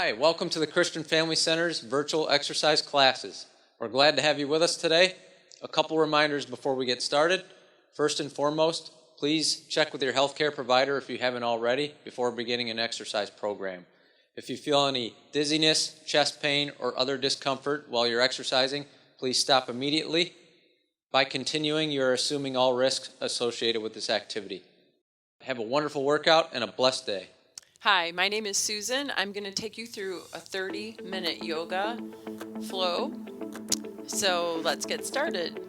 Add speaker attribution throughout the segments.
Speaker 1: Hi, welcome to the Christian Family Center's virtual exercise classes. We're glad to have you with us today. A couple reminders before we get started. First and foremost, please check with your healthcare provider if you haven't already before beginning an exercise program. If you feel any dizziness, chest pain, or other discomfort while you're exercising, please stop immediately. By continuing, you're assuming all risks associated with this activity. Have a wonderful workout and a blessed day.
Speaker 2: Hi, my name is Susan. I'm going to take you through a 30-minute yoga flow. So let's get started.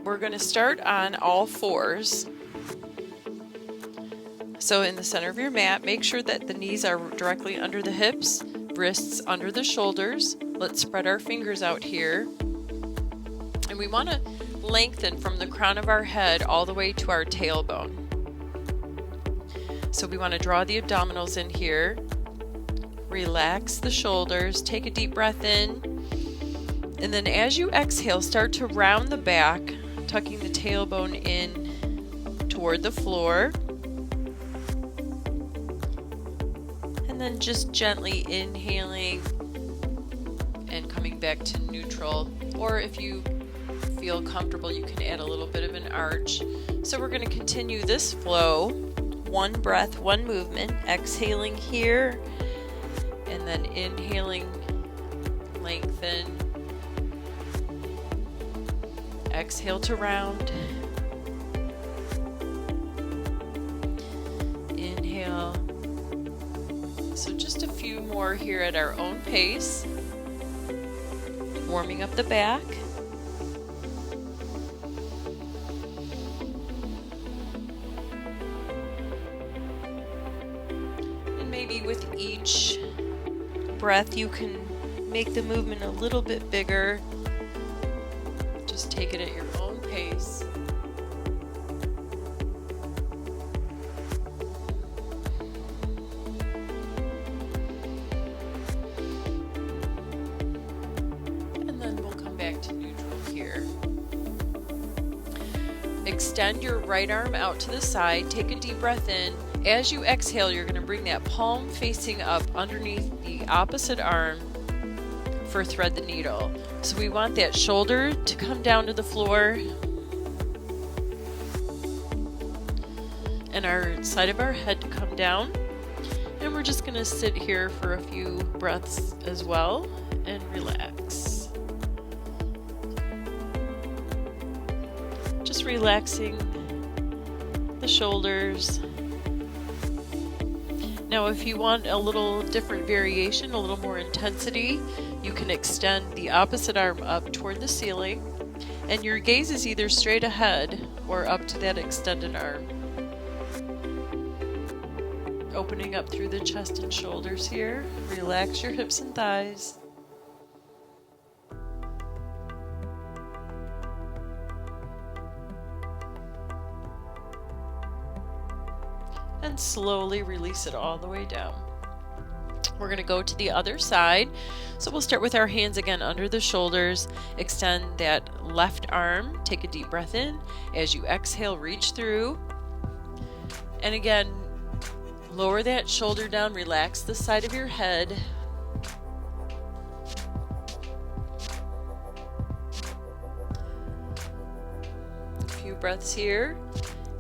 Speaker 2: We're going to start on all fours. So in the center of your mat, make sure that the knees are directly under the hips, wrists under the shoulders. Let's spread our fingers out here. And we want to lengthen from the crown of our head all the way to our tailbone. So we want to draw the abdominals in here, relax the shoulders, take a deep breath in, and then as you exhale, start to round the back, tucking the tailbone in toward the floor, and then just gently inhaling and coming back to neutral, or if you feel comfortable, you can add a little bit of an arch. So we're going to continue this flow. One breath, one movement, exhaling here, and then inhaling, lengthen, exhale to round, inhale. So just a few more here at our own pace, warming up the back. Maybe with each breath you can make the movement a little bit bigger. Just take it at your own pace. And then we'll come back to neutral here. Extend your right arm out to the side. Take a deep breath in. As you exhale, you're going to bring that palm facing up underneath the opposite arm for thread the needle. So we want that shoulder to come down to the floor and our side of our head to come down. And we're just going to sit here for a few breaths as well and relax. Just relaxing the shoulders. Now, if you want a little different variation, a little more intensity, you can extend the opposite arm up toward the ceiling, and your gaze is either straight ahead or up to that extended arm. Opening up through the chest and shoulders here. Relax your hips and thighs. And slowly release it all the way down. We're going to go to the other side. So we'll start with our hands again under the shoulders. Extend that left arm. Take a deep breath in. As you exhale, reach through. And again, lower that shoulder down. Relax the side of your head. A few breaths here.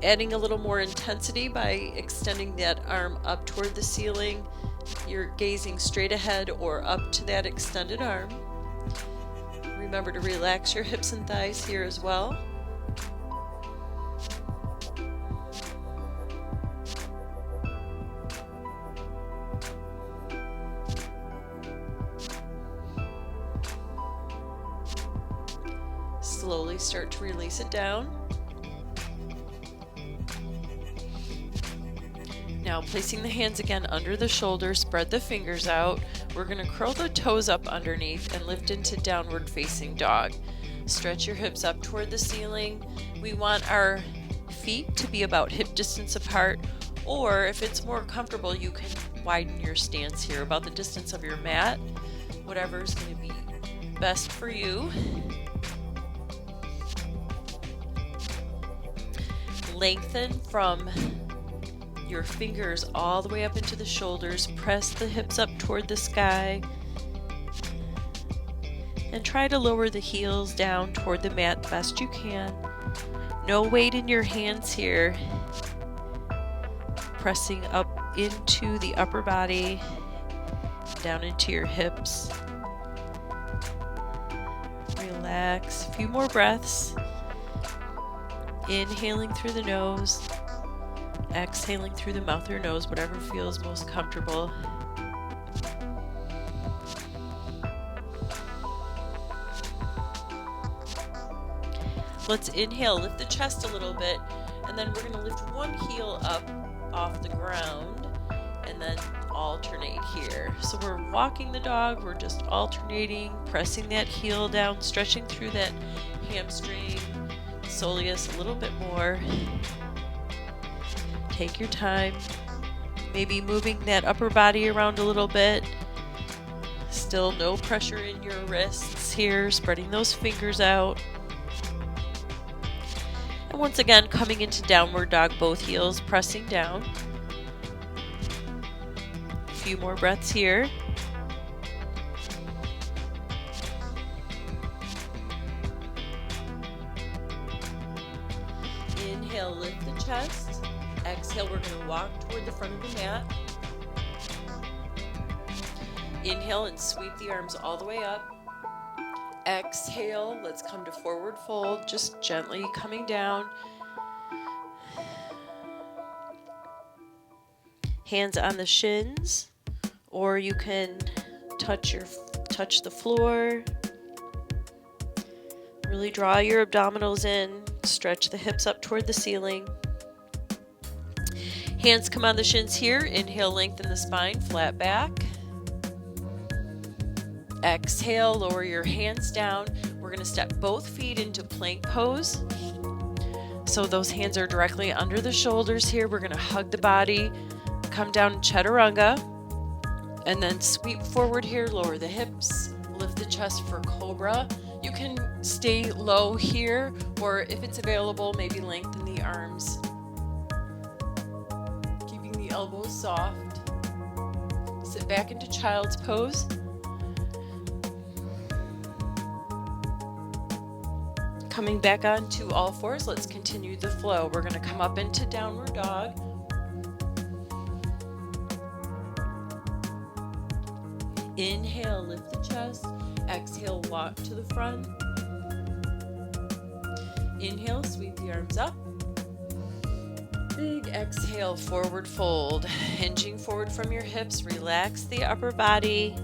Speaker 2: Adding a little more intensity by extending that arm up toward the ceiling. You're gazing straight ahead or up to that extended arm. Remember to relax your hips and thighs here as well. Slowly start to release it down. Now placing the hands again under the shoulders, spread the fingers out. We're going to curl the toes up underneath and lift into downward facing dog. Stretch your hips up toward the ceiling. We want our feet to be about hip distance apart, or if it's more comfortable, you can widen your stance here about the distance of your mat, whatever is going to be best for you. Lengthen from your fingers all the way up into the shoulders. Press the hips up toward the sky. And try to lower the heels down toward the mat best you can. No weight in your hands here. Pressing up into the upper body, down into your hips. Relax. A few more breaths. Inhaling through the nose. Exhaling through the mouth or nose, whatever feels most comfortable. Let's inhale, lift the chest a little bit, and then we're going to lift one heel up off the ground and then alternate here. So we're walking the dog, we're just alternating, pressing that heel down, stretching through that hamstring, soleus a little bit more. Take your time, maybe moving that upper body around a little bit. Still no pressure in your wrists here, spreading those fingers out. And once again, coming into downward dog, both heels pressing down. A few more breaths here. Inhale, lift the chest. Exhale, we're going to walk toward the front of the mat. Inhale and sweep the arms all the way up. Exhale, let's come to forward fold, just gently coming down. Hands on the shins, or you can touch the floor. Really draw your abdominals in, stretch the hips up toward the ceiling. Hands come on the shins here. Inhale, lengthen the spine, flat back. Exhale, lower your hands down. We're going to step both feet into plank pose. So those hands are directly under the shoulders here. We're going to hug the body, come down in chaturanga, and then sweep forward here, lower the hips, lift the chest for cobra. You can stay low here, or if it's available, maybe lengthen the arms. Keeping the elbows soft. Sit back into child's pose. Coming back onto all fours, let's continue the flow. We're going to come up into downward dog. Inhale, lift the chest. Exhale, walk to the front. Inhale, sweep the arms up. Big exhale, forward fold. Hinging forward from your hips, relax the upper body.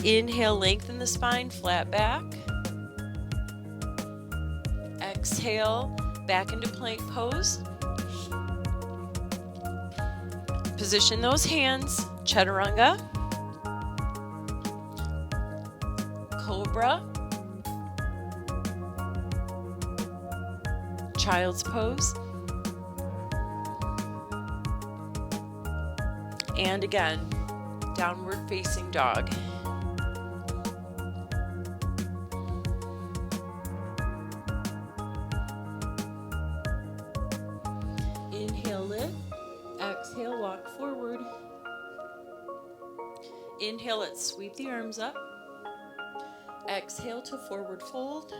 Speaker 2: Inhale, lengthen the spine, flat back. Exhale, back into plank pose. Position those hands, chaturanga, cobra, child's pose, and again, downward facing dog. Inhale, lift. Exhale, walk forward. Inhale, let's sweep the arms up. Exhale to forward fold.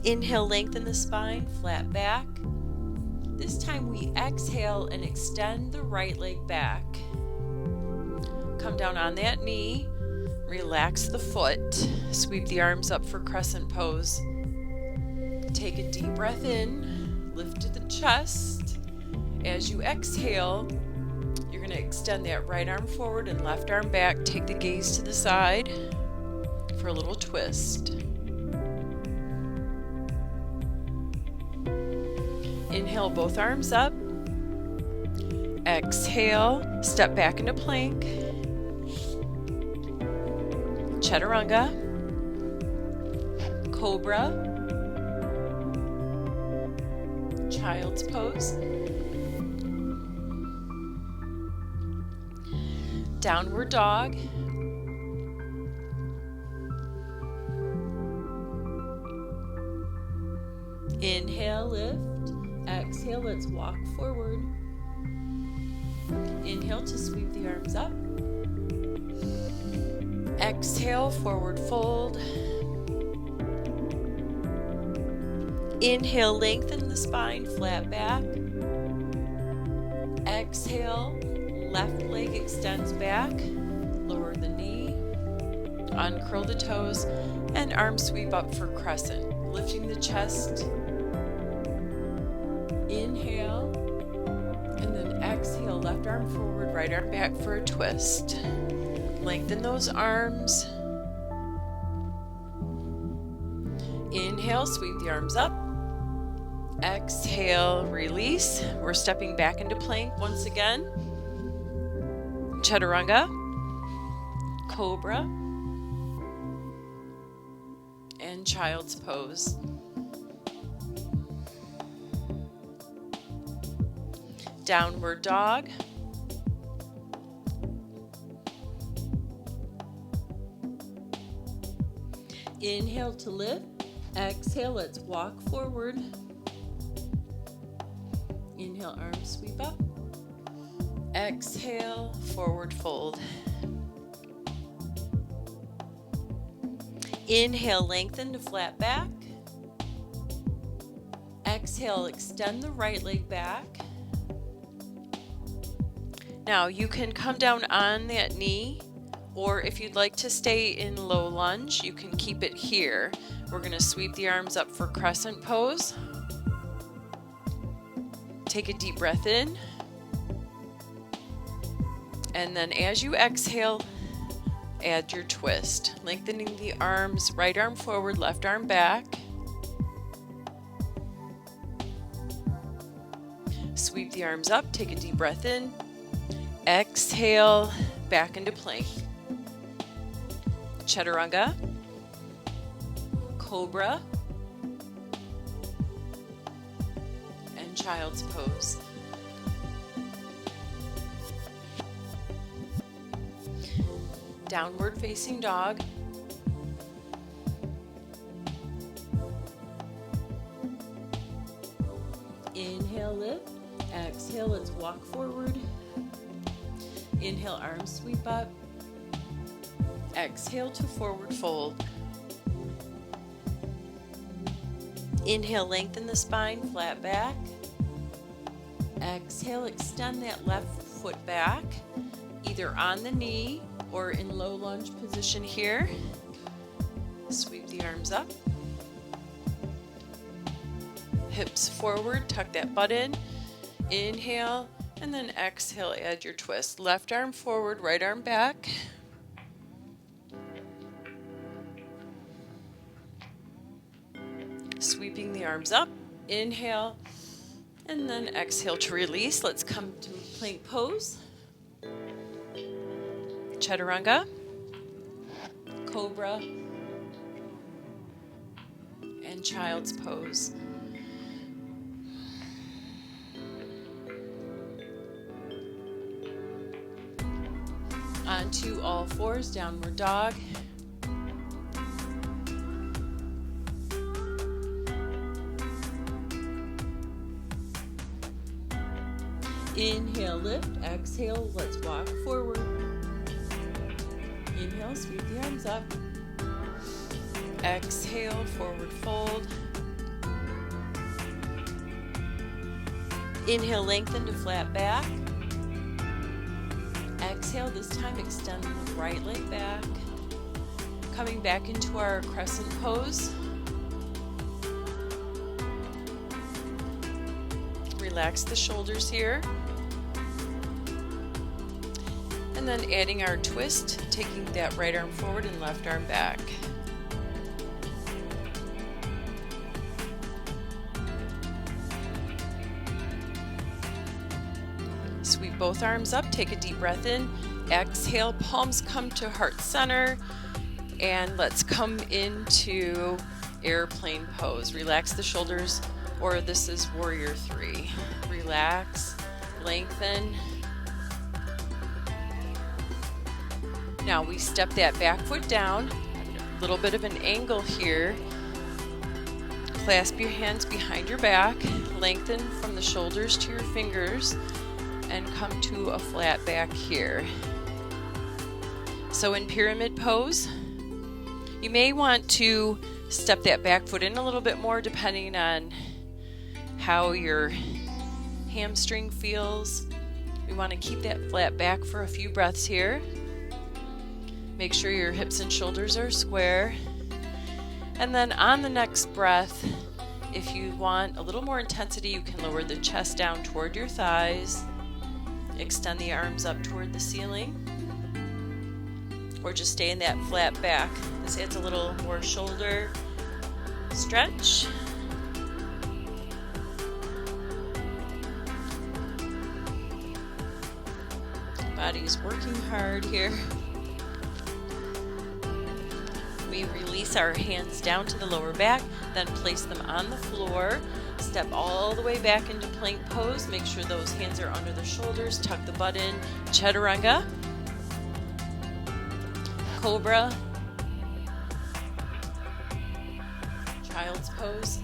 Speaker 2: Inhale, lengthen the spine, flat back. This time we exhale and extend the right leg back. Come down on that knee. Relax the foot. Sweep the arms up for crescent pose. Take a deep breath in, lift to the chest. As you exhale, you're going to extend that right arm forward and left arm back. Take the gaze to the side for a little twist. Inhale, both arms up. Exhale, step back into plank. Chaturanga, cobra, child's pose, downward dog, Inhale, lift. Exhale, let's walk forward. Inhale to sweep the arms up. Exhale, forward fold. Inhale, lengthen the spine, flat back. Exhale, left leg extends back. Lower the knee. Uncurl the toes and arms sweep up for crescent. Lifting the chest. Inhale. And then exhale, left arm forward, right arm back for a twist. Lengthen those arms. Inhale, sweep the arms up. Exhale, release. We're stepping back into plank once again. Chaturanga, cobra, and child's pose. Downward dog. Inhale to lift. Exhale, let's walk forward. Inhale, arms sweep up. Exhale, forward fold. Inhale, lengthen to flat back. Exhale, extend the right leg back. Now you can come down on that knee, or if you'd like to stay in low lunge, you can keep it here. We're going to sweep the arms up for crescent pose. Take a deep breath in. And then as you exhale, add your twist. Lengthening the arms, right arm forward, left arm back. Sweep the arms up, take a deep breath in. Exhale, back into plank. Chaturanga, cobra, and child's pose. Downward facing dog. Inhale, lift. Exhale, let's walk forward. Inhale, arms sweep up. Exhale to forward fold. Inhale, lengthen the spine, flat back. Exhale, extend that left foot back, either on the knee or in low lunge position here. Sweep the arms up. Hips forward, tuck that butt in. Inhale, and then exhale, add your twist. Left arm forward, right arm back. Sweeping the arms up. Inhale, and then exhale to release. Let's come to plank pose. Chaturanga, cobra, and child's pose. Onto all fours, downward dog. Inhale, lift. Exhale, let's walk forward. Inhale, sweep the arms up. Exhale, forward fold. Inhale, lengthen to flat back. Exhale, this time extend the right leg back. Coming back into our crescent pose. Relax the shoulders here. And then adding our twist, taking that right arm forward and left arm back. Sweep both arms up, take a deep breath in. Exhale, palms come to heart center. And let's come into airplane pose. Relax the shoulders, or this is warrior 3. Relax, lengthen. Now we step that back foot down, a little bit of an angle here. Clasp your hands behind your back, lengthen from the shoulders to your fingers, and come to a flat back here. So in pyramid pose, you may want to step that back foot in a little bit more depending on how your hamstring feels. We want to keep that flat back for a few breaths here. Make sure your hips and shoulders are square. And then on the next breath, if you want a little more intensity, you can lower the chest down toward your thighs, extend the arms up toward the ceiling, or just stay in that flat back. This adds a little more shoulder stretch. Body's working hard here. We release our hands down to the lower back, then place them on the floor. Step all the way back into plank pose. Make sure those hands are under the shoulders. Tuck the butt in. Chaturanga. Cobra. Child's pose.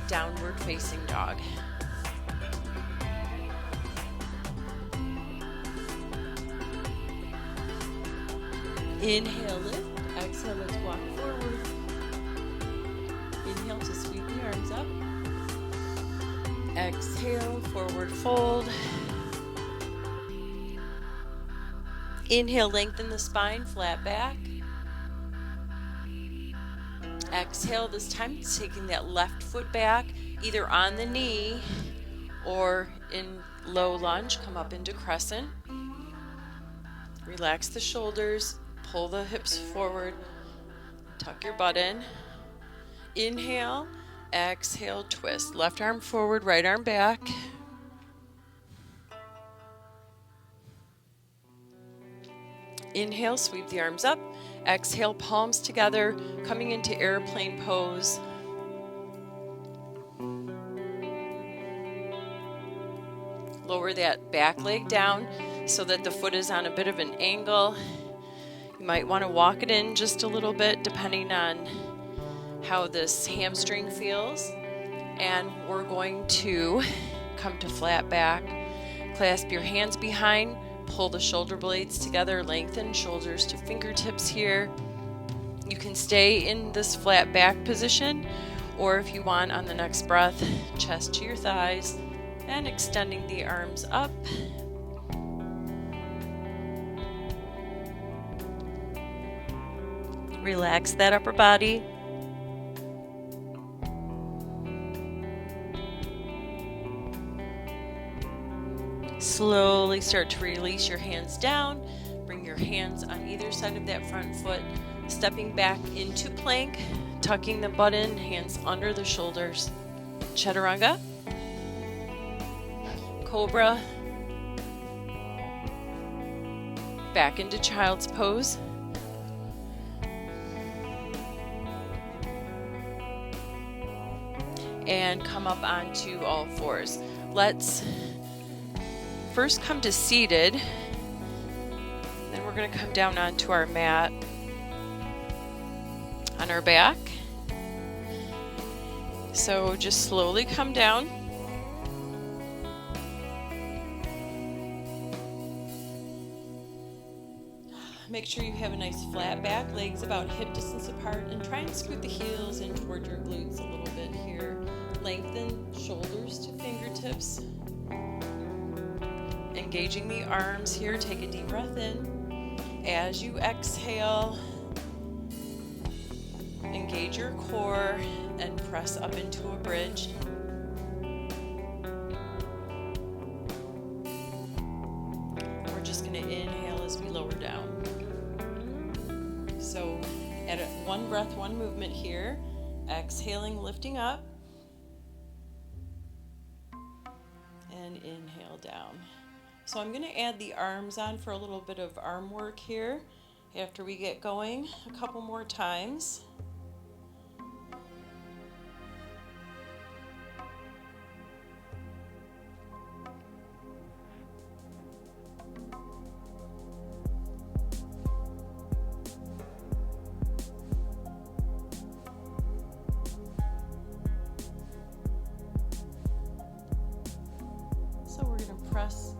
Speaker 2: Downward facing dog. Inhale, lift. Exhale, let's walk forward. Inhale to sweep the arms up. Exhale, forward fold. Inhale, lengthen the spine, flat back. Exhale, this time taking that left foot back, either on the knee or in low lunge. Come up into crescent. Relax the shoulders. Pull the hips forward, tuck your butt in. Inhale, exhale, twist. Left arm forward, right arm back. Inhale, sweep the arms up. Exhale, palms together, coming into airplane pose. Lower that back leg down so that the foot is on a bit of an angle. You might want to walk it in just a little bit depending on how this hamstring feels. And we're going to come to flat back. Clasp your hands behind, pull the shoulder blades together, lengthen shoulders to fingertips here. You can stay in this flat back position, or if you want on the next breath, chest to your thighs and extending the arms up. Relax that upper body. Slowly start to release your hands down. Bring your hands on either side of that front foot. Stepping back into plank, tucking the butt in, hands under the shoulders. Chaturanga. Cobra. Back into child's pose. And come up onto all fours. Let's first come to seated. Then we're going to come down onto our mat on our back. So just slowly come down. Make sure you have a nice flat back, legs about hip distance apart, and try and scoot the heels in toward your glutes a little bit here. Lengthen shoulders to fingertips. Engaging the arms here, take a deep breath in. As you exhale, engage your core and press up into a bridge. We're just going to inhale as we lower down. So at one breath, one movement here. Exhaling, lifting up. And inhale down. So I'm going to add the arms on for a little bit of arm work here after we get going a couple more times.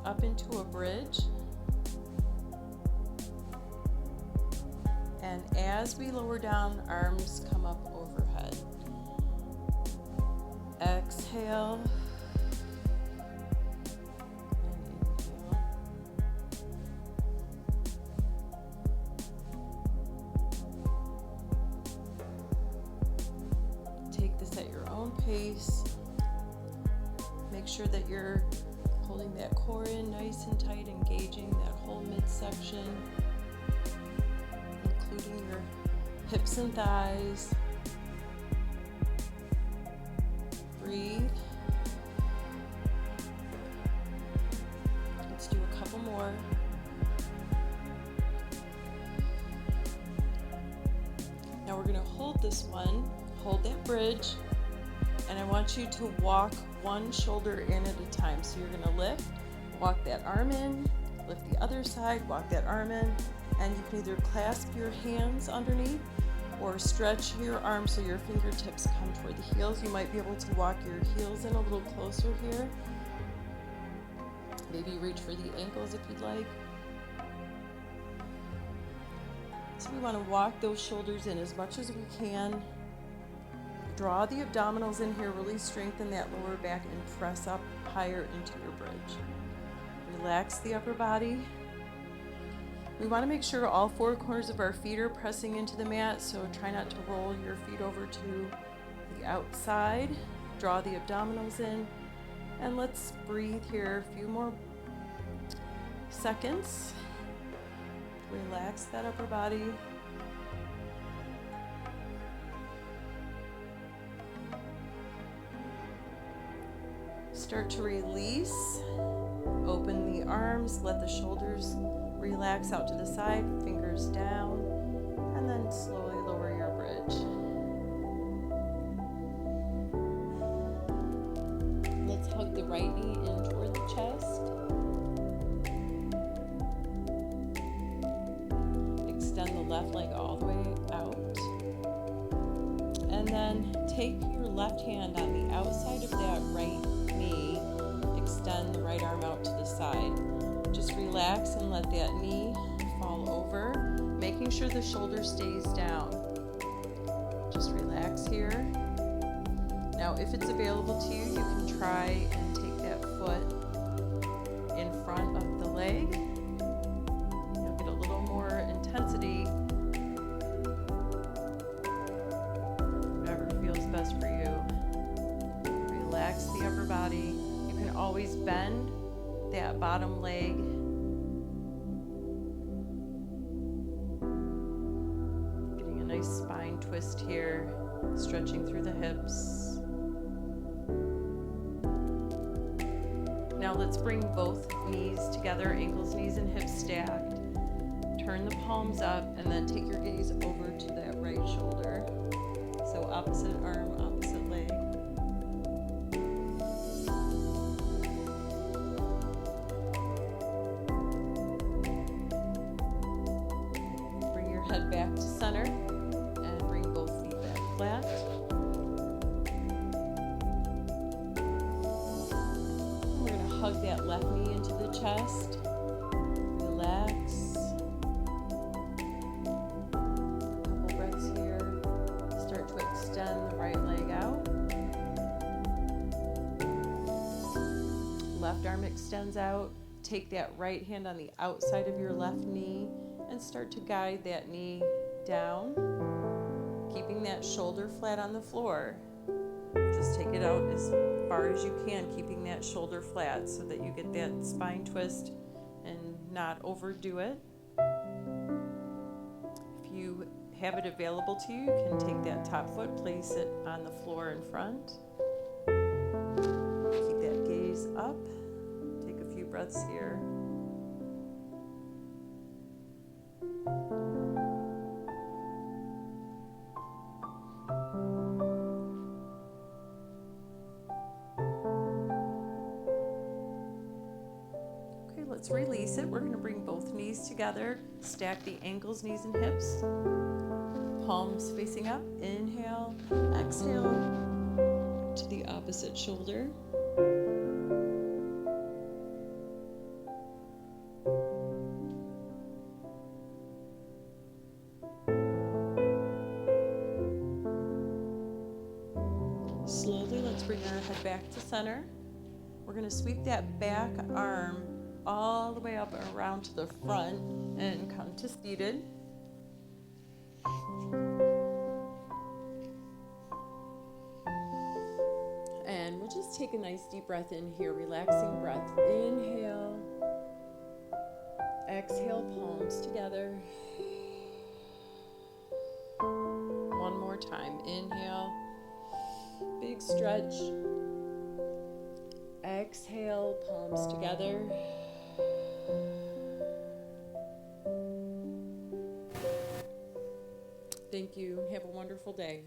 Speaker 2: up into a bridge. And as we lower down, arms come up overhead. Exhale. And inhale. Take this at your own pace. Make sure that you're holding that core in nice and tight, engaging that whole midsection, including your hips and thighs. Breathe. Let's do a couple more. Now we're going to hold this one, hold that bridge, and I want you to walk one shoulder in at a time. So you're going to lift, walk that arm in, lift the other side, walk that arm in, and you can either clasp your hands underneath or stretch your arms so your fingertips come toward the heels. You might be able to walk your heels in a little closer here. Maybe reach for the ankles if you'd like. So we want to walk those shoulders in as much as we can. Draw the abdominals in here, really strengthen that lower back and press up higher into your bridge. Relax the upper body. We want to make sure all four corners of our feet are pressing into the mat, so try not to roll your feet over to the outside. Draw the abdominals in, and let's breathe here a few more seconds. Relax that upper body. Start to release. Open the arms, let the shoulders relax out to the side, fingers down, and then slowly lower your bridge. Let's hug the right knee in toward the chest. Extend the left leg all the way out. And then take your left hand on the outside of that right knee. Extend the right arm out to the side. Just relax and let that knee fall over, making sure the shoulder stays down. Just relax here. Now, if it's available to you, you can try and take that foot in front of the leg. You'll get a little more intensity. Whatever feels best for you. Relax the upper body. You can always bend that bottom leg. Getting a nice spine twist here, stretching through the hips. Now let's bring both knees together, ankles, knees, and hips stacked. Turn the palms up and then take your gaze over to that right shoulder. So opposite arm, opposite leg. Head back to center and bring both feet back flat. And we're going to hug that left knee into the chest. Relax. A couple breaths here. Start to extend the right leg out. Left arm extends out. Take that right hand on the outside of your left knee and start to guide that knee down, keeping that shoulder flat on the floor. Just take it out as far as you can, keeping that shoulder flat so that you get that spine twist and not overdo it. If you have it available to you, you can take that top foot, place it on the floor in front. Keep that gaze up. Take a few breaths here. Let's release it. We're going to bring both knees together, stack the ankles, knees, and hips. Palms facing up. Inhale, exhale. 'em. to the opposite shoulder. back to center. We're going to sweep that back arm all the way up and around to the front and come to seated. And we'll just take a nice deep breath in here, relaxing breath. Inhale. Exhale, palms together. One more time. Inhale. Big stretch. Exhale, palms together. Thank you. Have a wonderful day.